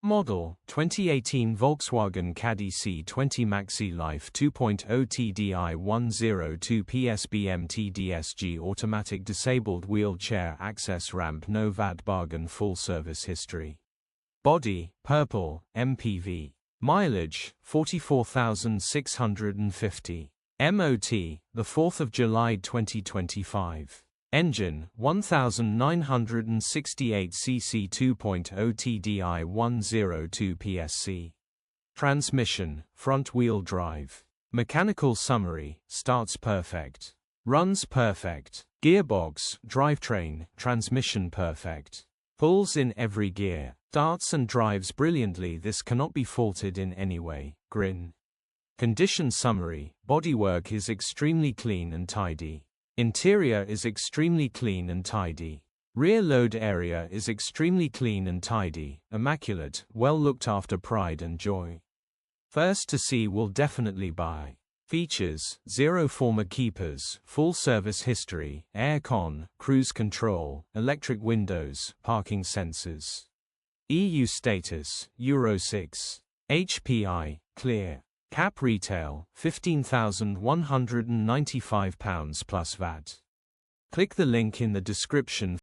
Model, 2018 Volkswagen Caddy C20 Maxi Life 2.0 TDI-102 PSBMT DSG Automatic Disabled Wheelchair Access Ramp No VAT Bargain Full Service History. Body, purple, MPV. Mileage, 44,650. MOT, the 4th of July 2025. Engine, 1968 cc 2.0 TDI-102 PSC. Transmission, front-wheel drive. Mechanical summary, starts perfect. Runs perfect. Gearbox, drivetrain, transmission perfect. Pulls in every gear. Starts and drives brilliantly. This cannot be faulted in any way. Grin. Condition summary, bodywork is extremely clean and tidy. Interior is extremely clean and tidy. Rear load area is extremely clean and tidy, immaculate, well looked after, pride and joy. First to see will definitely buy. Features, 0 former keepers, full service history, aircon, cruise control, electric windows, parking sensors. EU status, Euro 6. HPI, clear. Cap retail, £15,195 plus VAT. Click the link in the description.